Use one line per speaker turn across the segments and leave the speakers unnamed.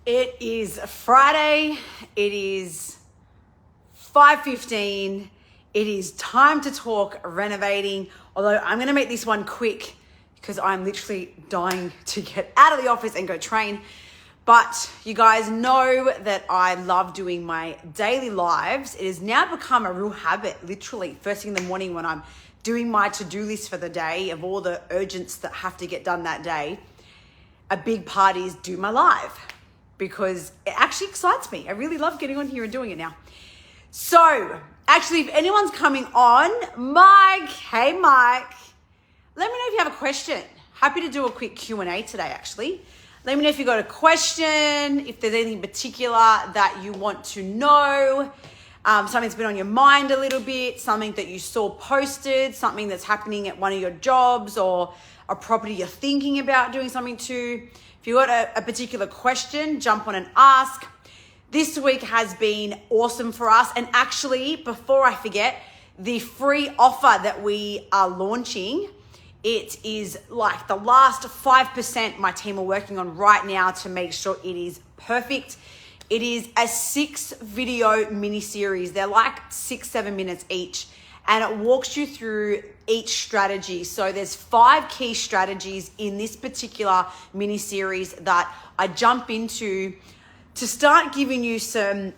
It is Friday. It is 5:15. It is time to talk renovating. Although I'm going to make this one quick because I'm literally dying to get out of the office and go train. But you guys know that I love doing my daily lives. It has now become a real habit, literally first thing in the morning when I'm doing my to-do list for the day of all the urgents that have to get done that day. A big part is do my live because it actually excites me. I really love getting on here and doing it now. So actually, if anyone's coming on, Mike, hey Mike, let me know if you have a question. Happy to do a quick Q&A today actually. Let me know if you got a question, if there's anything particular that you want to know, something that's been on your mind a little bit, something that you saw posted, something that's happening at one of your jobs or a property you're thinking about doing something to. If you got a particular question, jump on and ask. This week has been awesome for us. And actually, before I forget, the free offer that we are launching, it is like the last 5% my team are working on right now to make sure it is perfect. It is a 6-video mini series. They're like 6-7 minutes each. And it walks you through each strategy. So there's 5 key strategies in this particular mini series that I jump into to start giving you some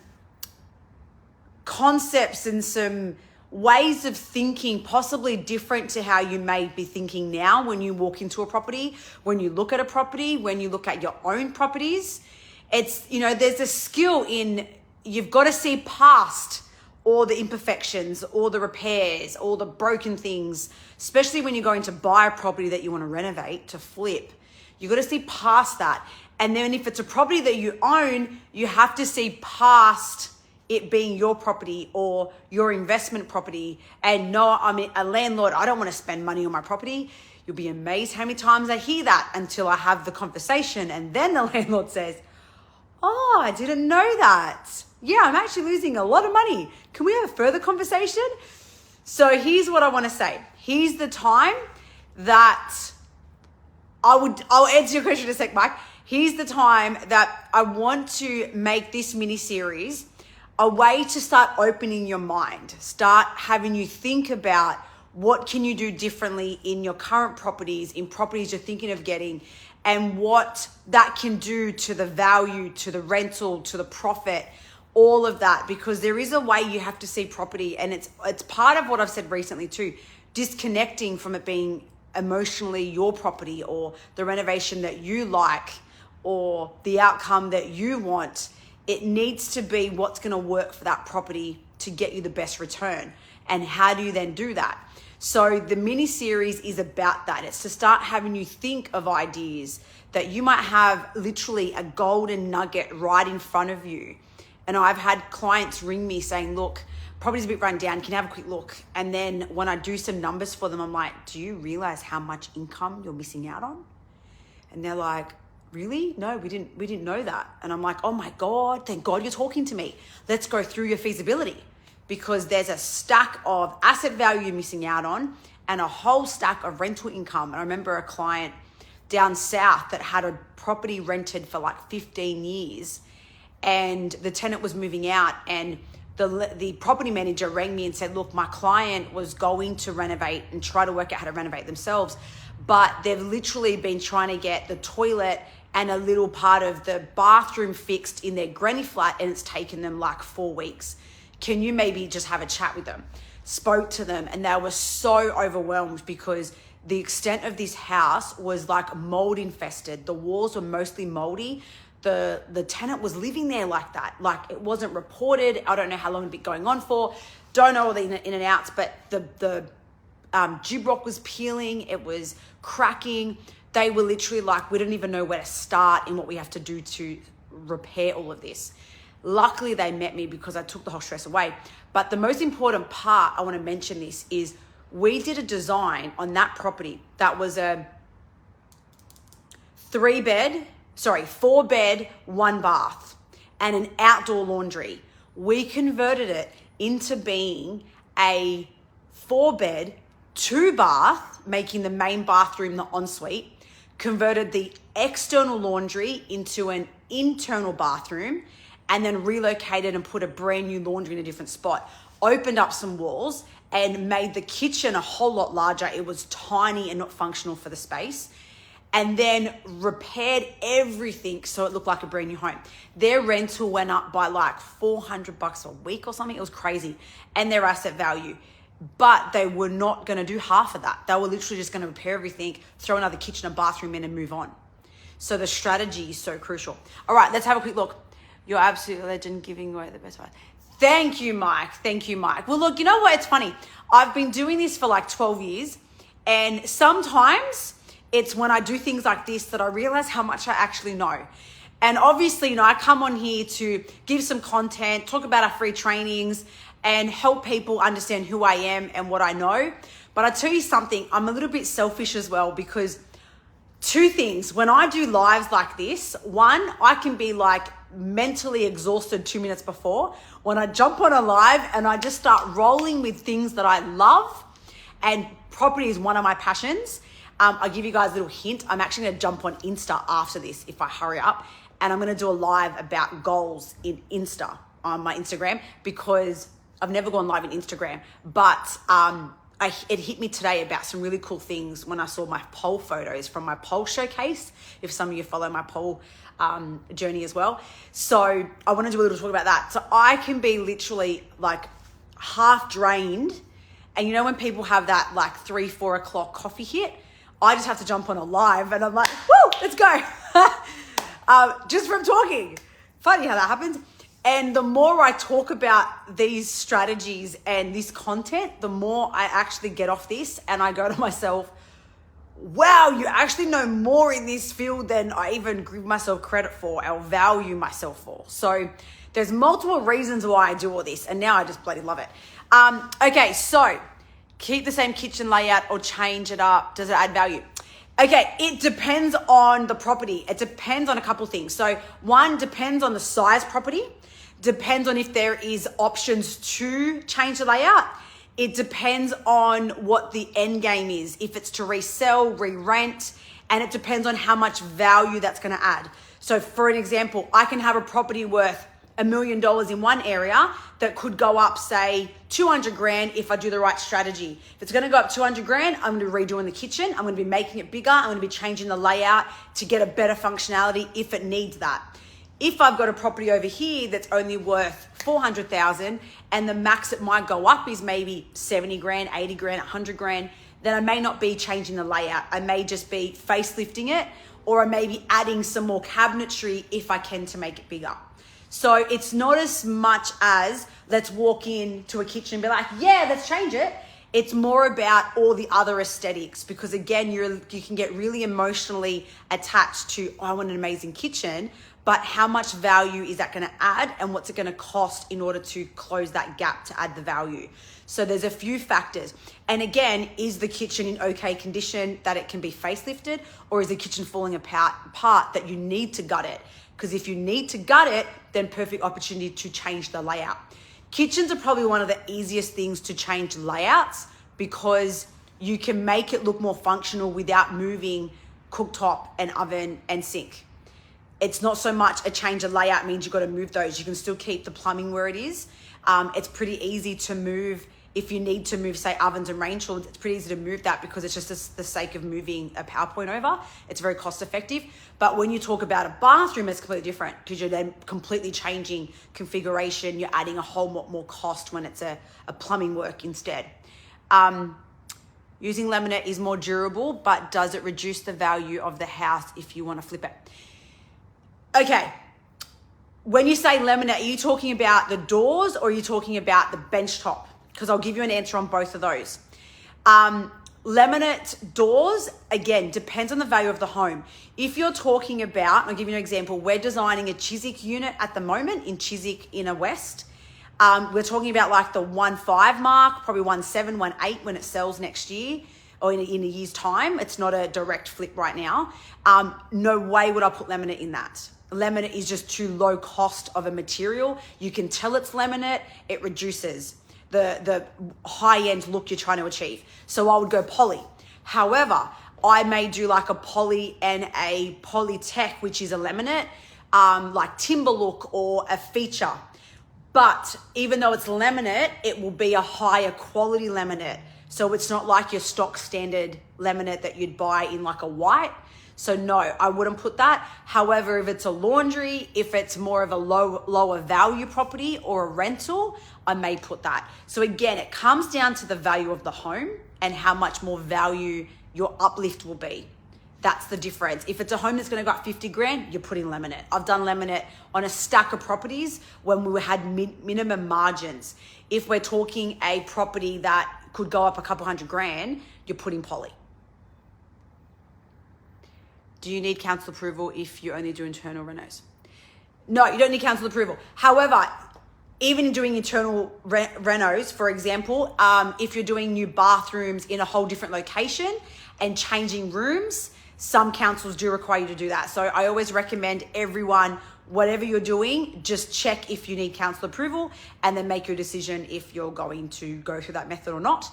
concepts and some ways of thinking possibly different to how you may be thinking now when you walk into a property, when you look at a property, when you look at your own properties. It's, there's a skill in you've got to see past all the imperfections, all the repairs, all the broken things, especially when you're going to buy a property that you want to renovate, to flip. You've got to see past that. And then if it's a property that you own, you have to see past it being your property or your investment property. And no, I'm a landlord, I don't want to spend money on my property. You'll be amazed how many times I hear that until I have the conversation. And then the landlord says, oh, I didn't know that. Yeah, I'm actually losing a lot of money. Can we have a further conversation? So here's what I want to say. Here's the time that I'll answer your question in a sec, Mike. Here's the time that I want to make this mini series a way to start opening your mind, start having you think about what can you do differently in your current properties, in properties you're thinking of getting, and what that can do to the value, to the rental, to the profit, all of that, because there is a way you have to see property. And it's part of what I've said recently too, disconnecting from it being emotionally your property or the renovation that you like or the outcome that you want. It needs to be what's going to work for that property to get you the best return. And how do you then do that? So the mini series is about that. It's to start having you think of ideas that you might have literally a golden nugget right in front of you. And I've had clients ring me saying, look, property's a bit run down. Can you have a quick look? And then when I do some numbers for them, I'm like, do you realize how much income you're missing out on? And they're like, really? No, we didn't know that. And I'm like, oh my God, thank God you're talking to me. Let's go through your feasibility, because there's a stack of asset value you're missing out on and a whole stack of rental income. And I remember a client down south that had a property rented for like 15 years and the tenant was moving out, and the property manager rang me and said, look, my client was going to renovate and try to work out how to renovate themselves, but they've literally been trying to get the toilet and a little part of the bathroom fixed in their granny flat, and it's taken them like 4 weeks. Can you maybe just have a chat with them? Spoke to them, and they were so overwhelmed because the extent of this house was like mold infested. The walls were mostly moldy. The tenant was living there like that. Like, it wasn't reported. I don't know how long it'd been going on for. Don't know all the in and outs, but the gyprock was peeling. It was cracking. They were literally like, we don't even know where to start in what we have to do to repair all of this. Luckily, they met me because I took the whole stress away. But the most important part, I want to mention this, is we did a design on that property that was a 4 bed, 1 bath, and an outdoor laundry. We converted it into being a 4 bed, 2 bath, making the main bathroom the ensuite, converted the external laundry into an internal bathroom and then relocated and put a brand new laundry in a different spot. Opened up some walls and made the kitchen a whole lot larger. It was tiny and not functional for the space. And then repaired everything so it looked like a brand new home. Their rental went up by like $400 a week or something. It was crazy. And their asset value. But they were not going to do half of that. They were literally just going to repair everything, throw another kitchen and bathroom in and move on. So the strategy is so crucial. All right, let's have a quick look. You're absolute legend, giving away the best advice. Thank you, Mike. Thank you, Mike. Well, look, you know what? It's funny. I've been doing this for like 12 years. And sometimes it's when I do things like this that I realize how much I actually know. And obviously, you know, I come on here to give some content, talk about our free trainings, and help people understand who I am and what I know. But I tell you something, I'm a little bit selfish as well, because two things. When I do lives like this, one, I can be like mentally exhausted 2 minutes before. When I jump on a live and I just start rolling with things that I love, and property is one of my passions. I'll give you guys a little hint. I'm actually going to jump on Insta after this if I hurry up. And I'm going to do a live about goals in Insta on my Instagram, because I've never gone live on Instagram. But it hit me today about some really cool things when I saw my poll photos from my poll showcase, if some of you follow my poll journey as well. So I want to do a little talk about that. So I can be literally like half drained. And you know when people have that like 3-4 o'clock coffee hit, I just have to jump on a live and I'm like, woo, let's go. Just from talking. Funny how that happens. And the more I talk about these strategies and this content, the more I actually get off this and I go to myself, wow, you actually know more in this field than I even give myself credit for or value myself for. So there's multiple reasons why I do all this, and now I just bloody love it. Okay, so keep the same kitchen layout or change it up. Does it add value? Okay, it depends on the property. It depends on a couple things. So one, depends on the size property. Depends on if there is options to change the layout. It depends on what the end game is. If it's to resell, re-rent, and it depends on how much value that's going to add. So for an example, I can have a property worth $1 million in one area that could go up, say, 200 grand if I do the right strategy. If it's going to go up 200 grand, I'm going to be redoing the kitchen. I'm going to be making it bigger. I'm going to be changing the layout to get a better functionality if it needs that. If I've got a property over here that's only worth 400,000 and the max it might go up is maybe 70 grand, 80 grand, 100 grand, then I may not be changing the layout. I may just be facelifting it, or I may be adding some more cabinetry if I can to make it bigger. So it's not as much as let's walk into a kitchen and be like, yeah, let's change it. It's more about all the other aesthetics, because again, you can get really emotionally attached to, oh, I want an amazing kitchen, but how much value is that going to add and what's it going to cost in order to close that gap to add the value? So there's a few factors. And again, is the kitchen in okay condition that it can be facelifted, or is the kitchen falling apart that you need to gut it? Because if you need to gut it, then perfect opportunity to change the layout. Kitchens are probably one of the easiest things to change layouts, because you can make it look more functional without moving cooktop and oven and sink. It's not so much a change of layout means you've got to move those. You can still keep the plumbing where it is. It's pretty easy to move. If you need to move, say, ovens and range hoods, it's pretty easy to move that, because it's just the sake of moving a PowerPoint over. It's very cost effective. But when you talk about a bathroom, it's completely different, because you're then completely changing configuration. You're adding a whole lot more cost when it's a plumbing work instead. Using laminate is more durable, but does it reduce the value of the house if you want to flip it? Okay. When you say laminate, are you talking about the doors or are you talking about the bench top? Because I'll give you an answer on both of those. Laminate doors, again, depends on the value of the home. If you're talking about, I'll give you an example, we're designing a Chiswick unit at the moment in Chiswick Inner West. We're talking about like the 1.5 mark, probably 1.7, 1.8 when it sells next year or in a year's time. It's not a direct flip right now. No way would I put laminate in that. Laminate is just too low cost of a material. You can tell it's laminate, it reduces the high-end look you're trying to achieve. So I would go poly. However, I may do like a poly and a polytech, which is a laminate. like timber look or a feature. But even though it's laminate, it will be a higher quality laminate. So it's not like your stock standard laminate that you'd buy in like a white. So no, I wouldn't put that. However, if it's a laundry, if it's more of a lower value property or a rental, I may put that. So again, it comes down to the value of the home and how much more value your uplift will be. That's the difference. If it's a home that's going to go up 50 grand, you're putting laminate. I've done laminate on a stack of properties when we had minimum margins. If we're talking a property that could go up a couple hundred grand, you're putting poly. Do you need council approval if you only do internal renos? No, you don't need council approval. However, even doing internal renos, for example, if you're doing new bathrooms in a whole different location and changing rooms, some councils do require you to do that. So I always recommend everyone, whatever you're doing, just check if you need council approval and then make your decision if you're going to go through that method or not.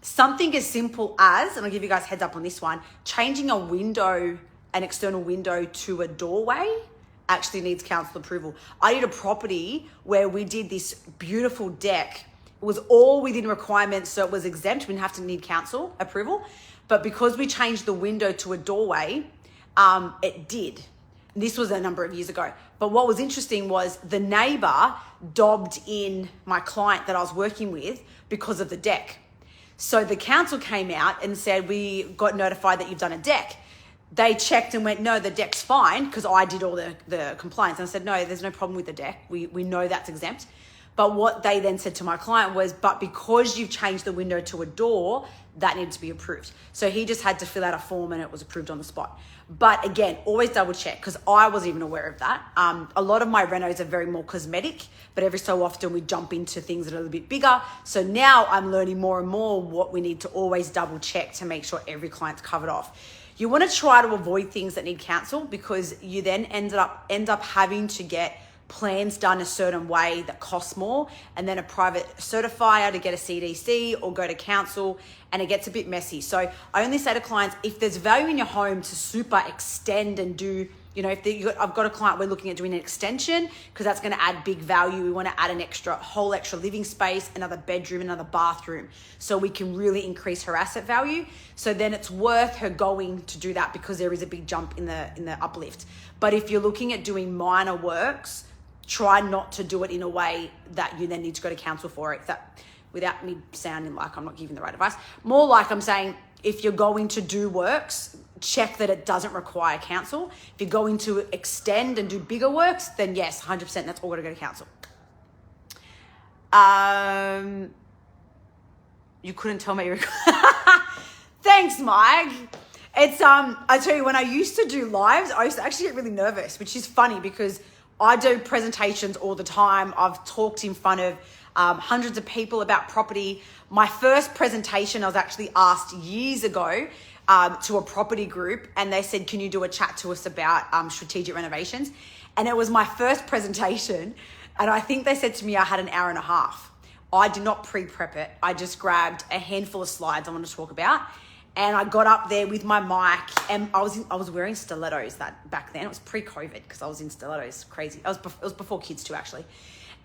Something as simple as, and I'll give you guys a heads up on this one, changing a window, an external window to a doorway actually needs council approval. I did a property where we did this beautiful deck. It was all within requirements, so it was exempt. We didn't have to need council approval. But because we changed the window to a doorway, it did. This was a number of years ago. But what was interesting was the neighbor dobbed in my client that I was working with because of the deck. So the council came out and said, we got notified that you've done a deck. They checked and went, no, the deck's fine, because I did all the compliance. And I said, no, there's no problem with the deck. We know that's exempt. But what they then said to my client was, but because you've changed the window to a door, that needed to be approved. So he just had to fill out a form and it was approved on the spot. But again, always double check, because I wasn't even aware of that. A lot of my renos are very more cosmetic, but every so often we jump into things that are a little bit bigger. So now I'm learning more and more what we need to always double check to make sure every client's covered off. You want to try to avoid things that need council, because you then end up having to get plans done a certain way that costs more, and then a private certifier to get a CDC or go to council, and it gets a bit messy. So I only say to clients, if there's value in your home to super extend and do, I've got a client, we're looking at doing an extension because that's going to add big value. We want to add an whole extra living space, another bedroom, another bathroom, so we can really increase her asset value. So then it's worth her going to do that, because there is a big jump in the uplift. But if you're looking at doing minor works, try not to do it in a way that you then need to go to council for it. That, without me sounding like I'm not giving the right advice, more like I'm saying, if you're going to do works, check that it doesn't require council. If you're going to extend and do bigger works, then yes, 100%, that's all got to go to council. You couldn't tell me. Thanks, Mike. It's I tell you, when I used to do lives, I used to actually get really nervous, which is funny because I do presentations all the time. I've talked in front of hundreds of people about property. My first presentation, I was actually asked years ago to a property group, and they said, can you do a chat to us about strategic renovations? And it was my first presentation, and I think they said to me I had an hour and a half. I did not pre-prep it. I just grabbed a handful of slides I wanted to talk about, and I got up there with my mic, and I was wearing stilettos back then. It was pre-COVID because I was in stilettos. Crazy. It was before kids too, actually.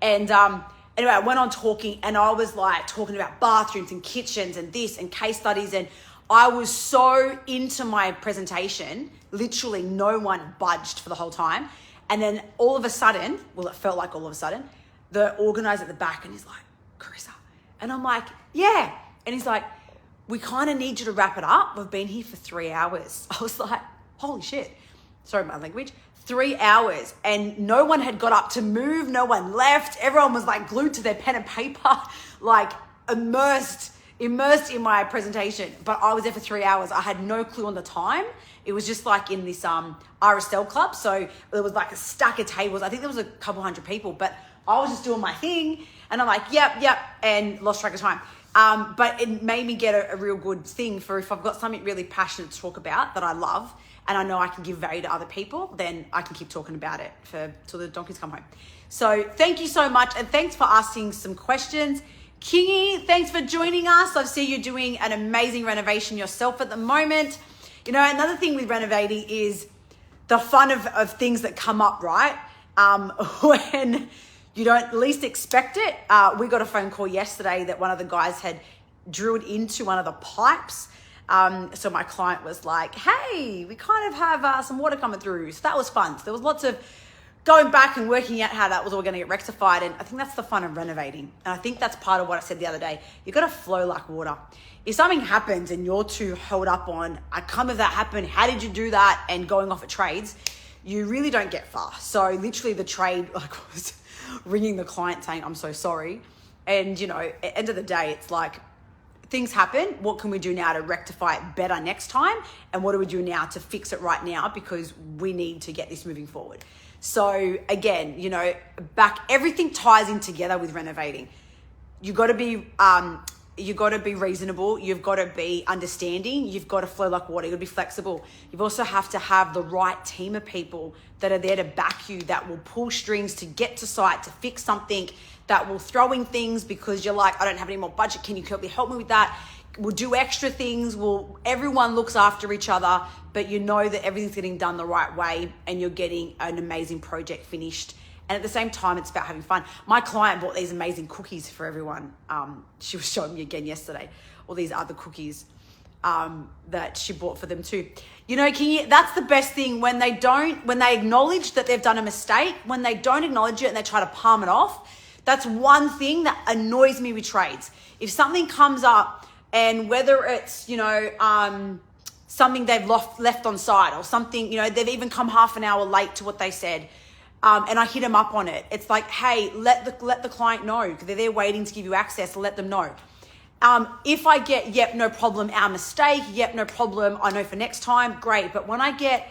And anyway, I went on talking, and I was like talking about bathrooms and kitchens and this and case studies, and I was so into my presentation. Literally no one budged for the whole time. And then all of a sudden, well, it felt like all of a sudden, the organizer at the back, and he's like, Carissa. And I'm like, yeah. And he's like, we kind of need you to wrap it up. We've been here for 3 hours. I was like, holy shit. Sorry, my language. 3 hours. And no one had got up to move. No one left. Everyone was like glued to their pen and paper, like immersed in my presentation. But I was there for 3 hours. I had no clue on the time. It was just like in this RSL club. So there was like a stack of tables. I think there was a couple hundred people, but I was just doing my thing. And I'm like, yep, and lost track of time. But it made me get a real good thing for if I've got something really passionate to talk about that I love, and I know I can give value to other people, then I can keep talking about it till the donkeys come home. So thank you so much. And thanks for asking some questions. Kingy, thanks for joining us. I see you're doing an amazing renovation yourself at the moment. You know, another thing with renovating is the fun of things that come up, right? When you don't least expect it. We got a phone call yesterday that one of the guys had drilled into one of the pipes. So my client was like, hey, we kind of have some water coming through. So that was fun. So there was lots of going back and working out how that was all going to get rectified. And I think that's the fun of renovating. And I think that's part of what I said the other day. You've got to flow like water. If something happens and you're too held up on, I come of that happened, how did you do that? And going off at trades, you really don't get far. So literally the trade was ringing the client saying, I'm so sorry. And, at the end of the day, it's like, things happen. What can we do now to rectify it better next time? And what do we do now to fix it right now? Because we need to get this moving forward. So again, everything ties in together with renovating. You got to be reasonable. You've got to be understanding. You've got to flow like water. You've got to be flexible. You also have to have the right team of people that are there to back you, that will pull strings to get to site, to fix something, that will throw in things because you're like, I don't have any more budget. Can you help me with that? We'll do extra things. Everyone looks after each other, but you know that everything's getting done the right way and you're getting an amazing project finished. And at the same time, it's about having fun. My client bought these amazing cookies for everyone. She was showing me again yesterday, all these other cookies that she bought for them too. That's the best thing when they acknowledge that they've done a mistake, when they don't acknowledge it and they try to palm it off. That's one thing that annoys me with trades. If something comes up and whether it's, something they've left on site or something, they've even come half an hour late to what they said, and I hit them up on it. It's like, hey, let the client know because they're there waiting to give you access. Let them know. If I get, yep, no problem, our mistake, yep, no problem, I know for next time, great. But when I get,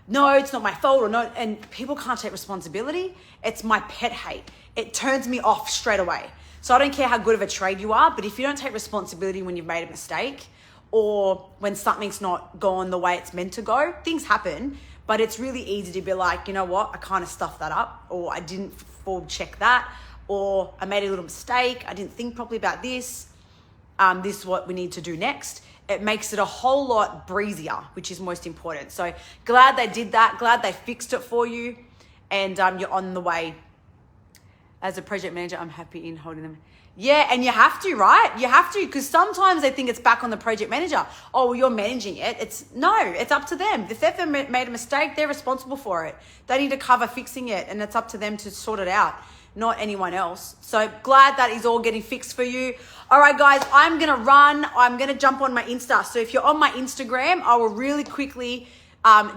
no, it's not my fault, or no, and people can't take responsibility, it's my pet hate. It turns me off straight away. So I don't care how good of a trade you are, but if you don't take responsibility when you've made a mistake or when something's not gone the way it's meant to go, things happen, but it's really easy to be like, you know what, I kind of stuffed that up, or I didn't forward check that, or I made a little mistake, I didn't think properly about this. This is what we need to do next. It makes it a whole lot breezier, which is most important. So glad they did that. Glad they fixed it for you. And you're on the way. As a project manager, I'm happy in holding them. Yeah, and you have to, right? You have to, because sometimes they think it's back on the project manager. Oh, well, you're managing it. It's up to them. If they've made a mistake, they're responsible for it. They need to cover fixing it, and it's up to them to sort it out, not anyone else. So glad that is all getting fixed for you. All right, guys, I'm going to run. I'm going to jump on my Insta. So if you're on my Instagram, I will really quickly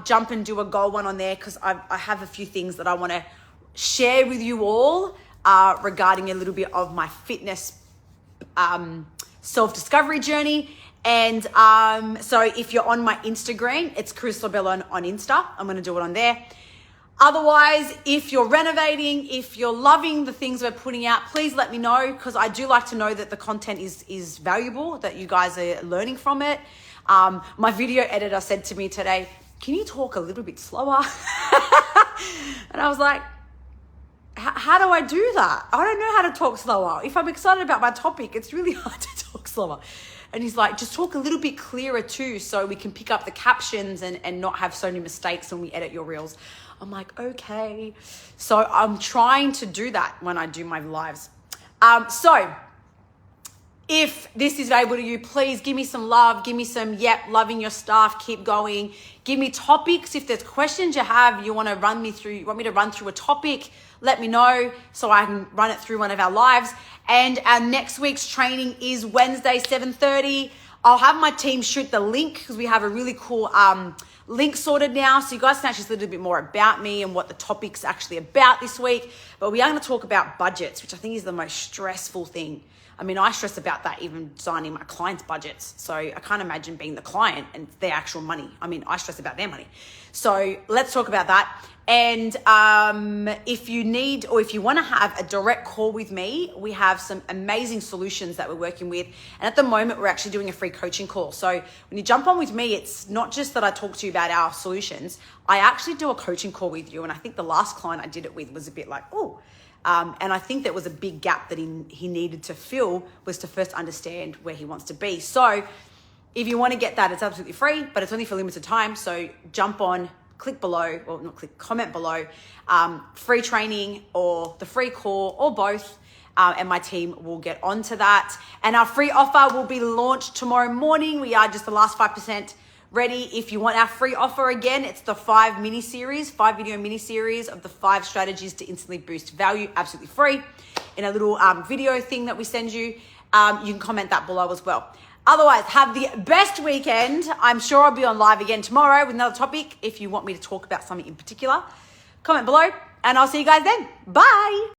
jump and do a goal one on there because I have a few things that I want to share with you all regarding a little bit of my fitness self-discovery journey. And so if you're on my Instagram, it's Chris Lobella on Insta. I'm going to do it on there. Otherwise, if you're renovating, if you're loving the things we're putting out, please let me know because I do like to know that the content is valuable, that you guys are learning from it. My video editor said to me today, can you talk a little bit slower? And I was like, how do I do that? I don't know how to talk slower. If I'm excited about my topic, it's really hard to talk slower. And he's like, just talk a little bit clearer too so we can pick up the captions and not have so many mistakes when we edit your reels. I'm like, okay. So I'm trying to do that when I do my lives. So if this is valuable to you, please give me some love. Give me some, yep, loving your staff. Keep going. Give me topics. If there's questions you have, you want me to run through a topic, let me know so I can run it through one of our lives. And our next week's training is Wednesday, 7:30. I'll have my team shoot the link because we have a really cool link sorted now. So you guys can actually see a little bit more about me and what the topic's actually about this week. But we are going to talk about budgets, which I think is the most stressful thing. I mean, I stress about that even designing my clients' budgets. So I can't imagine being the client and their actual money. I mean, I stress about their money. So let's talk about that. And if you need or if you want to have a direct call with me, we have some amazing solutions that we're working with. And at the moment, we're actually doing a free coaching call. So when you jump on with me, it's not just that I talk to you about our solutions. I actually do a coaching call with you. And I think the last client I did it with was a bit like, oh. And I think that was a big gap that he needed to fill was to first understand where he wants to be. So if you want to get that, it's absolutely free, but it's only for limited time. So jump on, click below, or not click, comment below, free training or the free call or both. And my team will get onto that. And our free offer will be launched tomorrow morning. We are just the last 5% ready. If you want our free offer again, it's the 5 video mini series of the 5 strategies to instantly boost value, absolutely free, in a little video thing that we send you. You can comment that below as well. Otherwise, have the best weekend. I'm sure I'll be on live again tomorrow with another topic. If you want me to talk about something in particular, comment below, and I'll see you guys then. Bye.